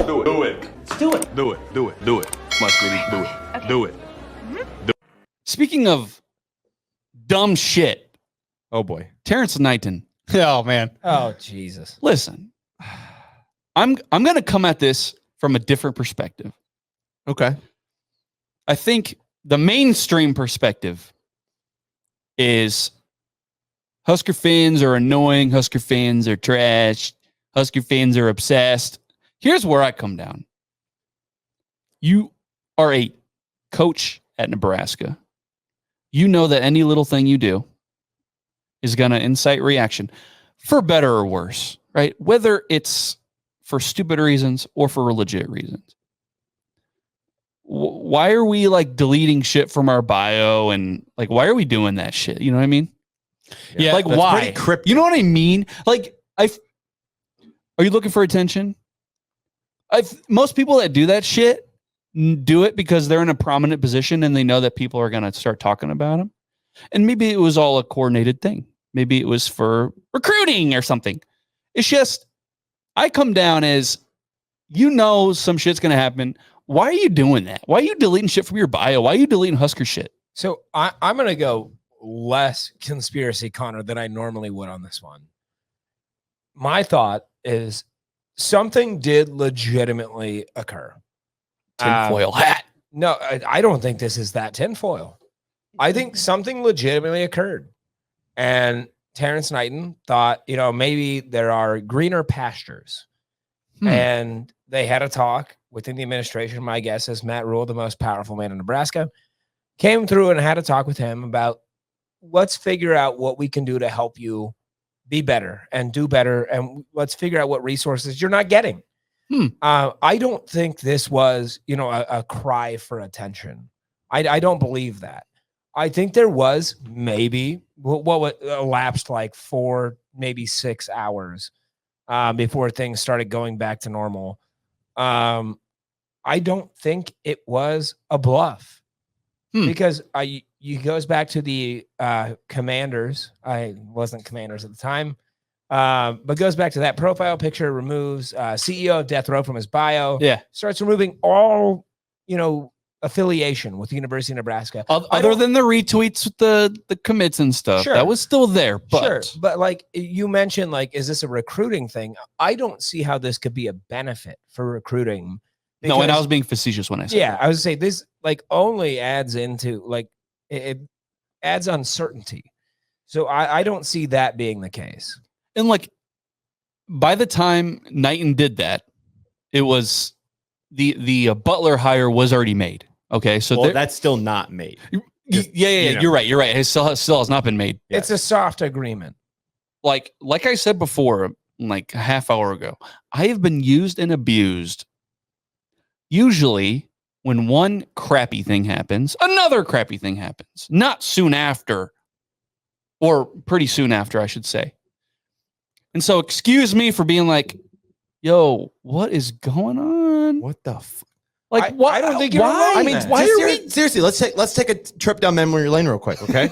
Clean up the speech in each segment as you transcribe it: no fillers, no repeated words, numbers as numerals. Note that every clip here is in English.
Do it. Do it. Let's do it. Do it. Do it. Do it. Muscovy, do it. Okay. Do it. Speaking of dumb shit, Oh boy. Terrance Knighton. Oh man. Oh, Jesus. Listen, I'm going to come at this from a different perspective. Okay. I think the mainstream perspective is Husker fans are annoying. Husker fans are trash. Husker fans are obsessed. Here's where I come down. You are a coach at Nebraska. You know that any little thing you do is going to incite reaction for better or worse, right? Whether it's for stupid reasons or for legit reasons. Why are we like deleting shit from our bio and like, why are we doing that shit? You know what I mean? Yeah. Like, that's why? pretty cryptic. You know what I mean? Like, are you looking for attention? Most people that do that shit do it because they're in a prominent position and they know that people are going to start talking about them. And maybe it was all a coordinated thing. Maybe it was for recruiting or something. It's just, I come down as, you know, some shit's going to happen. Why are you doing that? Why are you deleting shit from your bio? Why are you deleting Husker shit? So I'm going to go less conspiracy, Connor, than I normally would on this one. My thought is something did legitimately occur. Tinfoil hat. No, I don't think this is that tinfoil. I think something legitimately occurred. And Terrance Knighton thought, you know, maybe there are greener pastures. And they had a talk within the administration. My guess is Matt Rule, the most powerful man in Nebraska, came through and had a talk with him about, let's figure out what we can do to help you be better and do better. And let's figure out what resources you're not getting. I don't think this was, you know, a cry for attention. I don't believe that. I think there was maybe what elapsed like 4, maybe 6 hours before things started going back to normal. I don't think it was a bluff because you goes back to the commanders. I wasn't commanders at the time. But goes back to that profile picture, removes CEO of Death Row from his bio. Yeah. Starts removing all, you know, affiliation with the University of Nebraska. Other than the retweets with the commits and stuff. Sure. That was still there. But Sure. But like you mentioned, like, is this a recruiting thing? I don't see how this could be a benefit for recruiting. No, and I was being facetious when I said I was say this like only adds into like it adds uncertainty. So I don't see that being the case. And like, by the time Knighton did that, it was the Butler hire was already made. Okay, so that's still not made. Just, yeah. You know. You're right. It still has not been made. It's a soft agreement. Like I said before, like a half hour ago, I have been used and abused. Usually, when one crappy thing happens, another crappy thing happens. Not soon after, or pretty soon after, I should say. And so, excuse me for being like, "Yo, what is going on? What the fuck?" Like, I don't think you're why? wrong. I mean, why are we seriously? Let's take a trip down memory lane real quick, okay?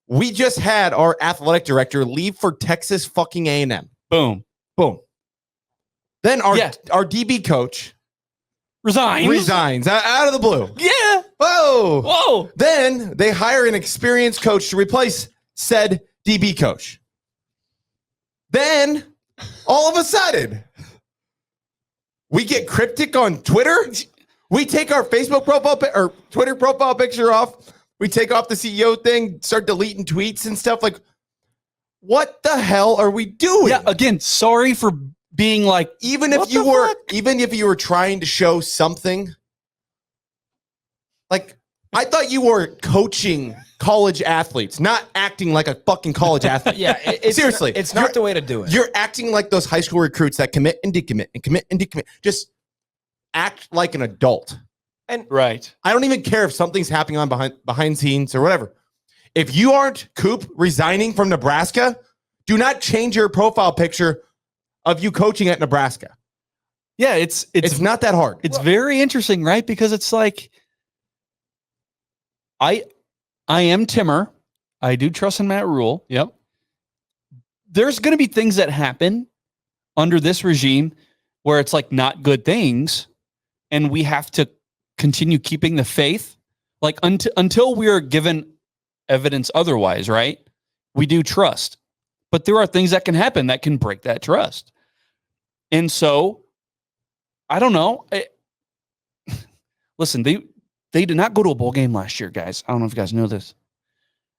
We just had our athletic director leave for Texas fucking A&M. Boom, Boom. Then our DB coach resigns out of the blue. Yeah. Whoa. Then they hire an experienced coach to replace said DB coach. Then all of a sudden, we get cryptic on Twitter. We take our Facebook profile or Twitter profile picture off. We take off the CEO thing, start deleting tweets and stuff. Like, what the hell are we doing? Yeah. Again, sorry for being like, even if you were trying to show something, like, I thought you were coaching college athletes, not acting like a fucking college athlete. Seriously, it's not the way to do it. You're acting like those high school recruits that commit and decommit and commit and decommit. Just act like an adult. And right. I don't even care if something's happening on behind scenes or whatever. If you aren't Coop resigning from Nebraska, do not change your profile picture of you coaching at Nebraska. Yeah, it's not that hard. It's very interesting, right? Because it's like, I am Timmer. I do trust in Matt Rule. Yep. There's going to be things that happen under this regime where it's like not good things, and we have to continue keeping the faith, like until we are given evidence otherwise, right? We do trust, but there are things that can happen that can break that trust. And so, I don't know. Listen, they did not go to a bowl game last year, guys. I don't know if you guys know this.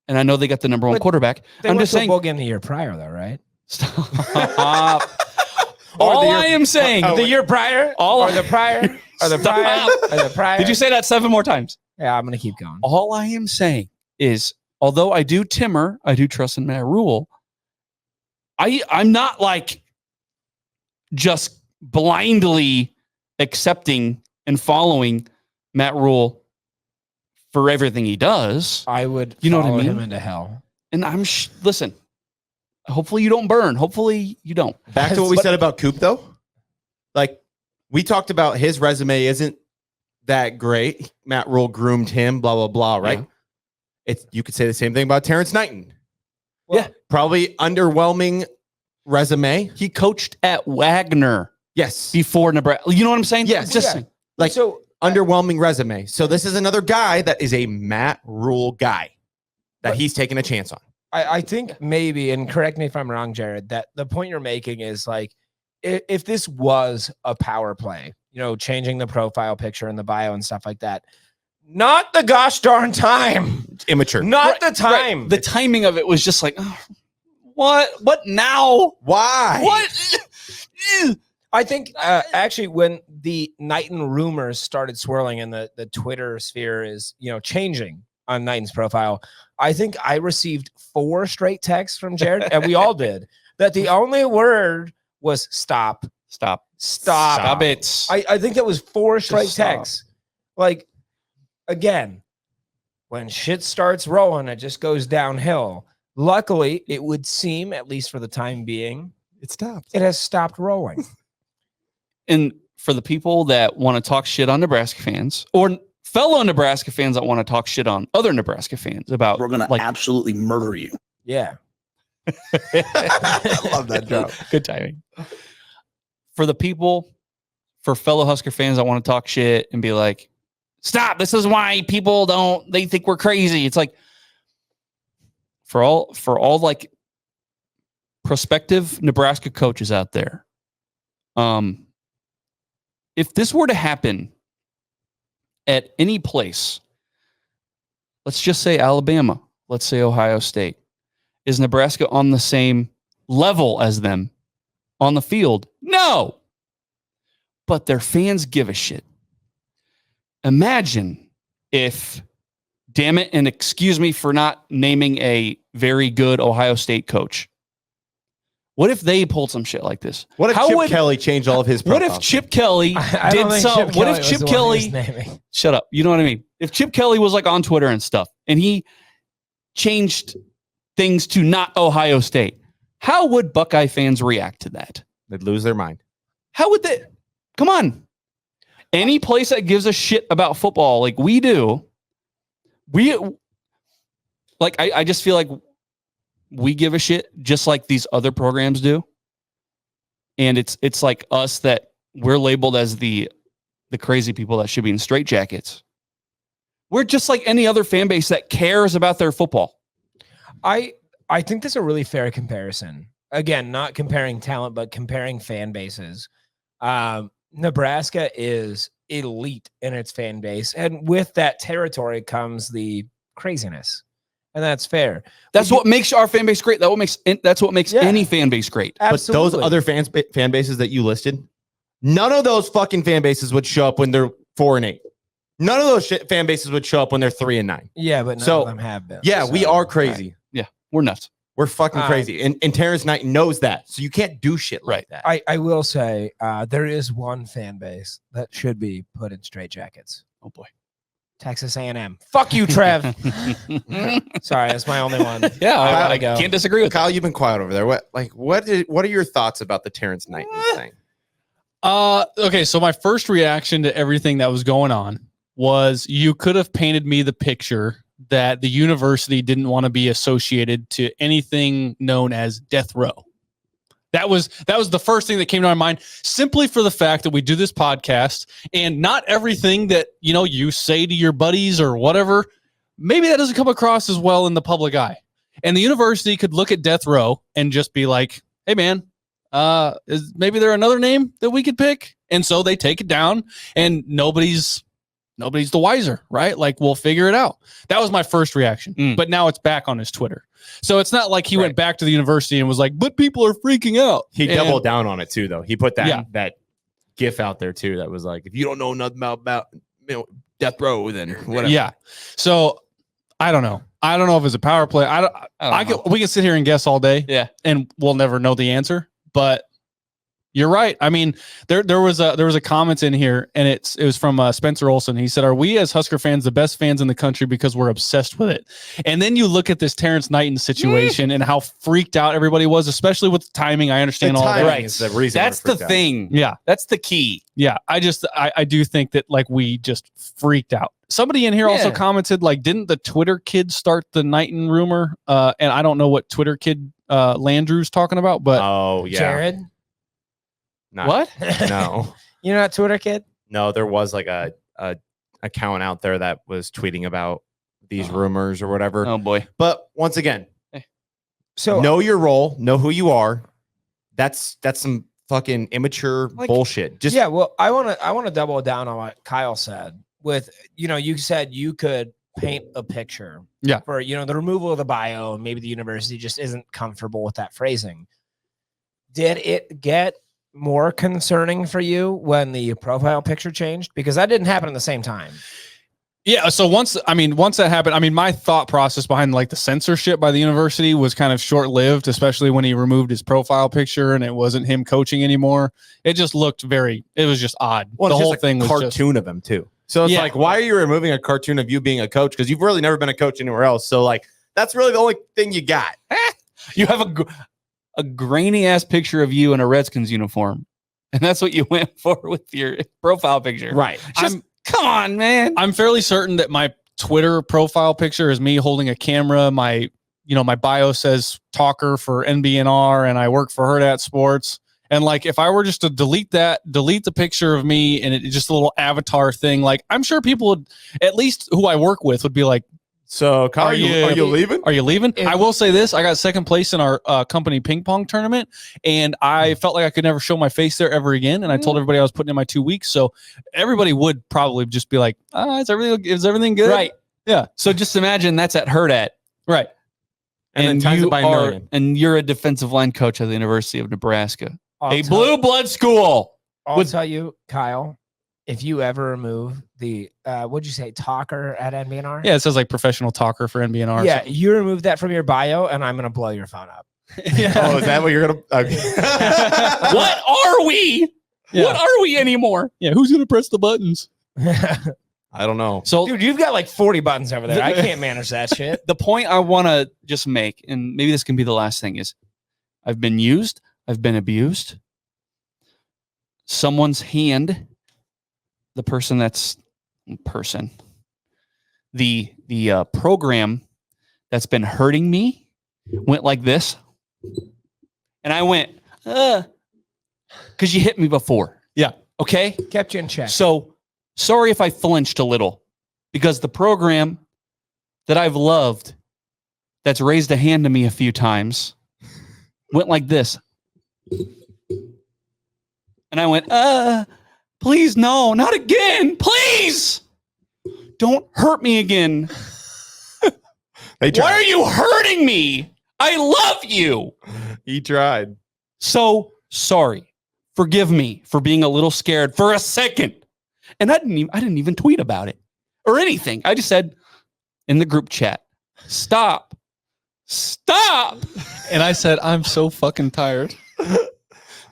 And I know they got the number one quarterback. I'm just saying, bowl game the year prior, though, right? Stop. All I am saying, the year prior, or the prior, or the prior, or the prior. Did you say that 7 more times? Yeah, I'm gonna keep going. All I am saying is, although I do trust in Matt Rule. I'm not like just blindly accepting and following Matt Rule for everything he does. I would, you know what I mean? Him into hell. And listen. Hopefully you don't burn. Hopefully you don't. Back to what we said about Coop, though. Like, we talked about his resume isn't that great. Matt Rule groomed him, blah, blah, blah, right? Yeah. You could say the same thing about Terrance Knighton. Well, yeah. Probably underwhelming resume. He coached at Wagner. Yes. Before Nebraska. You know what I'm saying? Yes. Just like, so underwhelming resume. So this is another guy that is a Matt Rule guy that he's taking a chance on. I think maybe, and correct me if I'm wrong, Jared, that the point you're making is like, if this was a power play, changing the profile picture and the bio and stuff like that, not the gosh darn time. Immature. Not the time. Right. The timing of it was just like, oh, what now? Why? What? I think actually when the Knighton rumors started swirling and the Twitter sphere is, changing on Knighton's profile, I think I received 4 straight texts from Jared, and we all did, that the only word was stop. Stop. Stop. Stop it. I think that was 4 straight texts. Like, again, when shit starts rolling, it just goes downhill. Luckily, it would seem, at least for the time being, it stopped. It has stopped rolling. And for the people that want to talk shit on Nebraska fans, or fellow Nebraska fans that want to talk shit on other Nebraska fans about, we're going to absolutely murder you. Yeah. I love that joke. Good timing. For for fellow Husker fans that want to talk shit and be like, stop, this is why people they think we're crazy. It's like, for all like prospective Nebraska coaches out there, if this were to happen at any place, let's just say Alabama, let's say Ohio State, is Nebraska on the same level as them on the field? No. But their fans give a shit. Imagine if, damn it, and excuse me for not naming a very good Ohio State coach. What if they pulled some shit like this? What if Chip Kelly changed all of his profiles? What if Chip Kelly did some? What if Chip Kelly? Shut up. You know what I mean? If Chip Kelly was like on Twitter and stuff, and he changed things to not Ohio State, how would Buckeye fans react to that? They'd lose their mind. How would they? Come on. Any place that gives a shit about football like we do, I just feel like we give a shit just like these other programs do. And it's like us that we're labeled as the crazy people that should be in straitjackets. We're just like any other fan base that cares about their football. I think that's a really fair comparison. Again, not comparing talent, but comparing fan bases. Nebraska is elite in its fan base. And with that territory comes the craziness. And that's fair. That's what makes our fan base great. That's what makes any fan base great. Absolutely. But those other fan bases that you listed, none of those fucking fan bases would show up when they're 4-8. None of those fan bases would show up when they're 3-9. Yeah, but none of them have been. Yeah, we are crazy. Right. Yeah, we're nuts. We're fucking crazy. And Terrance Knighton knows that. So you can't do shit like that. I will say there is one fan base that should be put in straitjackets. Oh, boy. Texas A&M. Fuck you, Trev. Sorry, that's my only one. Yeah, I can't disagree with Kyle. You've been quiet over there. What are your thoughts about the Terrance Knighton thing? Okay, so my first reaction to everything that was going on was you could have painted me the picture that the university didn't want to be associated to anything known as death row. That was the first thing that came to my mind, simply for the fact that we do this podcast, and not everything that you say to your buddies or whatever, maybe that doesn't come across as well in the public eye. And the university could look at death row and just be like, "Hey, man, is maybe there another name that we could pick?" And so they take it down, and nobody's the wiser, right? Like, we'll figure it out. That was my first reaction. But now it's back on his Twitter. So it's not like he went back to the university and was like, "But people are freaking out." He doubled down on it too, though. He put that GIF out there too. That was like, "If you don't know nothing about death row, then whatever." Yeah. So I don't know. I don't know if it's a power play. We can sit here and guess all day. Yeah. And we'll never know the answer. But you're right. I mean, there was a comment in here, and it was from Spencer Olson. He said, "Are we as Husker fans the best fans in the country because we're obsessed with it?" And then you look at this Terrance Knighton situation and how freaked out everybody was, especially with the timing. I understand all that. Right. Is the reason That's the out. thing. Yeah. That's the key. Yeah. I do think that like we just freaked out. Somebody in here also commented, like, didn't the Twitter kid start the Knighton rumor? And I don't know what Twitter kid Landrew's talking about, but Jared. Not, what? No. You're not Twitter kid? No, there was like a account out there that was tweeting about these rumors or whatever. Oh boy. But once again, So know your role, know who you are. That's some fucking immature bullshit. Just well, I want to double down on what Kyle said. With you said you could paint a picture. Yeah. For the removal of the bio, and maybe the university just isn't comfortable with that phrasing. Did it get more concerning for you when the profile picture changed? Because that didn't happen at the same time. Yeah. So once that happened, my thought process behind like the censorship by the university was kind of short-lived, especially when he removed his profile picture and it wasn't him coaching anymore. It just looked it was just odd. Well, the it's whole just a thing was cartoon of him too. So it's like, why are you removing a cartoon of you being a coach? Because you've really never been a coach anywhere else. So like, that's really the only thing you got. You have a grainy ass picture of you in a Redskins uniform, and that's what you went for with your profile picture, Right. Come on, man. I'm fairly certain that my Twitter profile picture is me holding a camera. My bio says talker for NBNR, and I work for Herd at Sports. And like, if I were just to delete the picture of me and it's just a little avatar thing, like, I'm sure people would, at least who I work with, would be like, So, Kyle, are you leaving? Are you leaving? I will say this. I got second place in our company ping pong tournament, and I felt like I could never show my face there ever again. And I told everybody I was putting in my 2 weeks. So everybody would probably just be like, is everything good? Right. Yeah. So just imagine that's at Herd at. Right. And then times it by a million. And you're a defensive line coach at the University of Nebraska. I'll A blue blood school. I'll tell you, Kyle, if you ever remove the, what'd you say, talker at NBNR? Yeah, it says like professional talker for NBNR. Yeah, you remove that from your bio, and I'm going to blow your phone up. Oh, is that what you're going to? Okay. What are we? Yeah. What are we anymore? Yeah, who's going to press the buttons? I don't know. So Dude, you've got like 40 buttons over there. I can't manage that shit. the point I want to just make, and maybe this can be the last thing, is I've been used. I've been abused. Someone's hand, the program that's been hurting me went like this. And I went, because you hit me before. Yeah. Okay. Kept you in check. So sorry if I flinched a little, because the program that I've loved, that's raised a hand to me a few times, went like this. And I went, please, no, not again. Please don't hurt me again. Why are you hurting me? I love you. He tried. So sorry. Forgive me for being a little scared for a second. And I didn't even tweet about it or anything. I just said in the group chat, stop. And I said, I'm so fucking tired.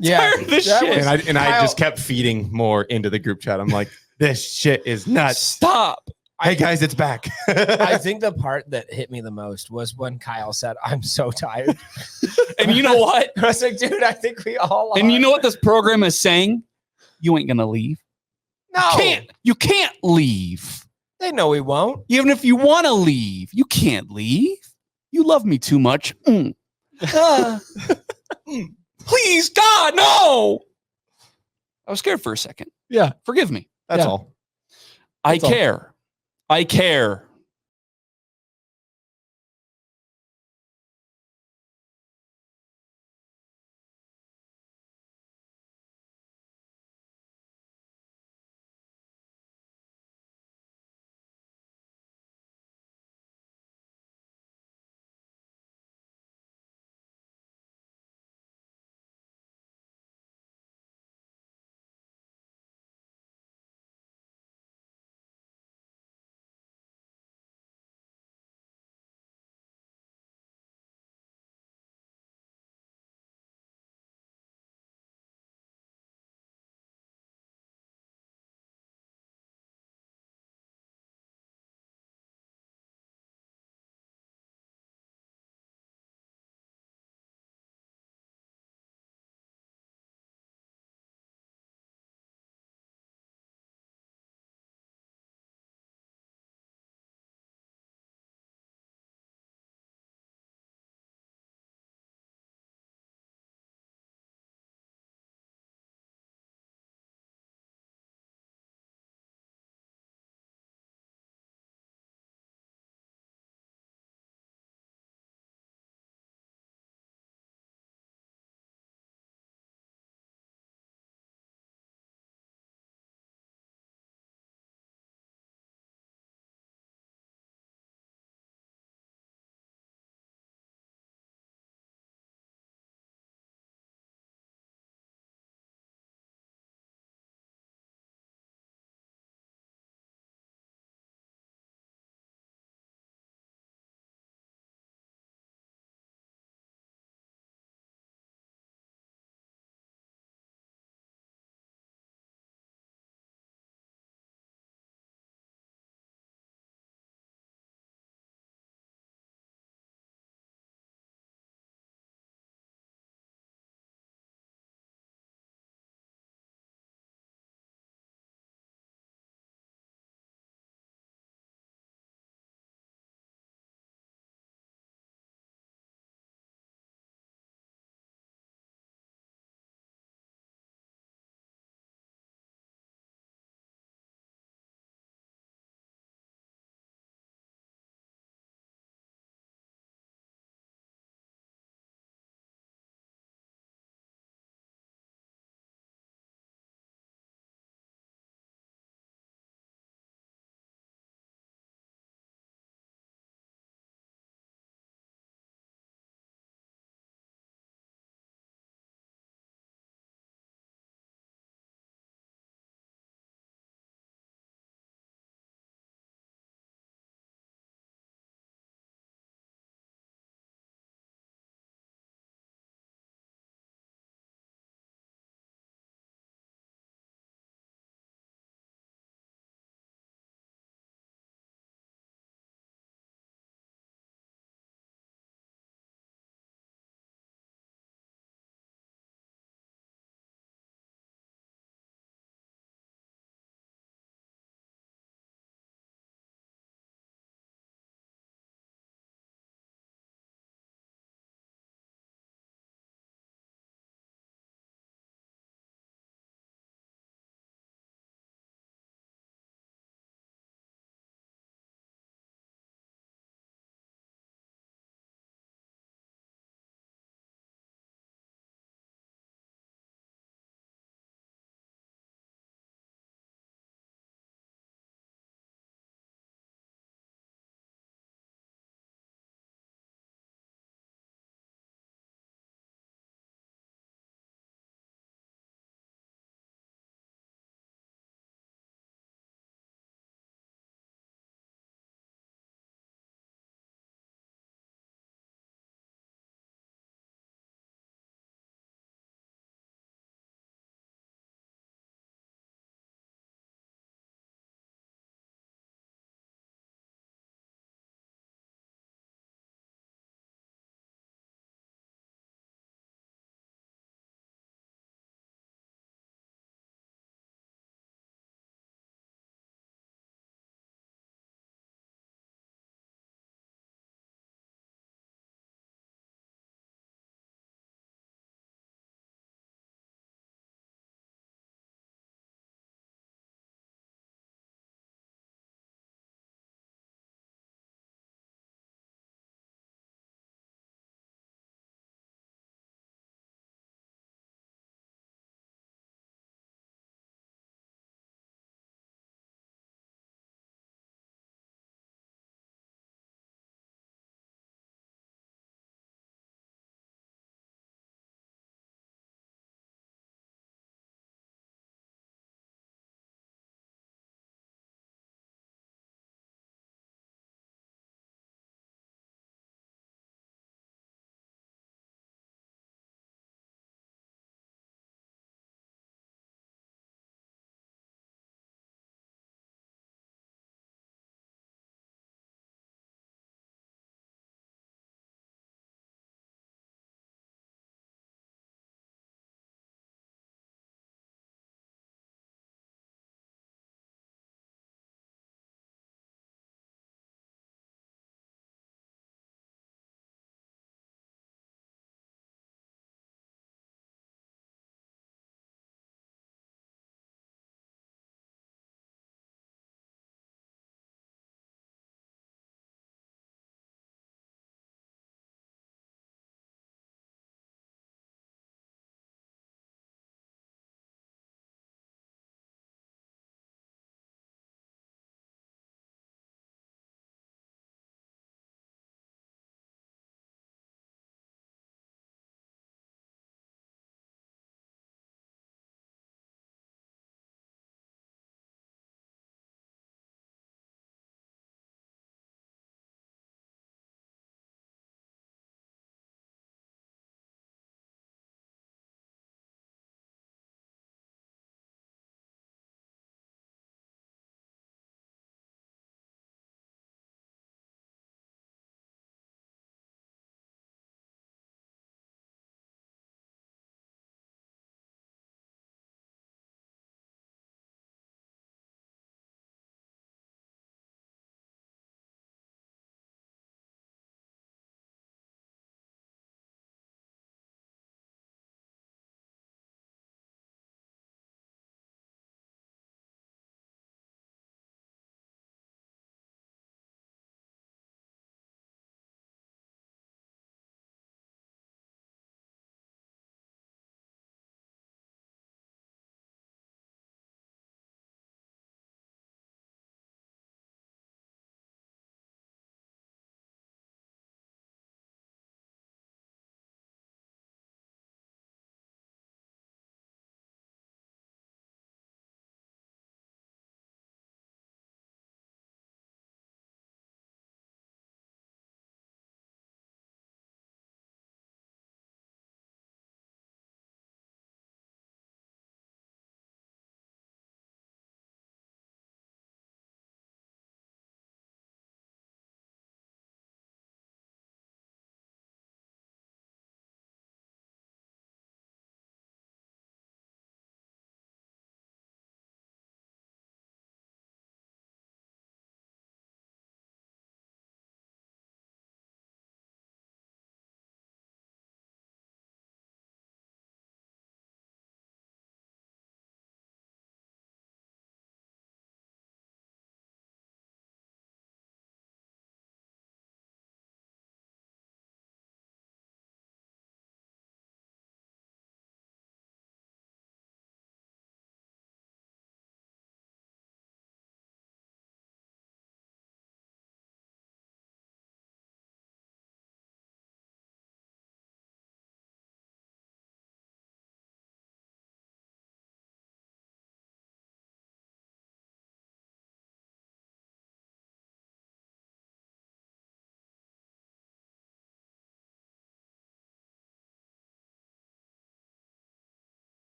Tired of this shit. And I just kept feeding more into the group chat. I'm like, this shit is nuts. Stop. Hey guys, it's back. I think the part that hit me the most was when Kyle said, I'm so tired. And you know what? I was like, dude, I think we all are. And you know what this program is saying? You ain't gonna leave. No. You can't leave. They know we won't. Even if you want to leave, you can't leave. You love me too much. Please, God, no. I was scared for a second. Yeah. Forgive me. That's Yeah. all. I That's all. care. I care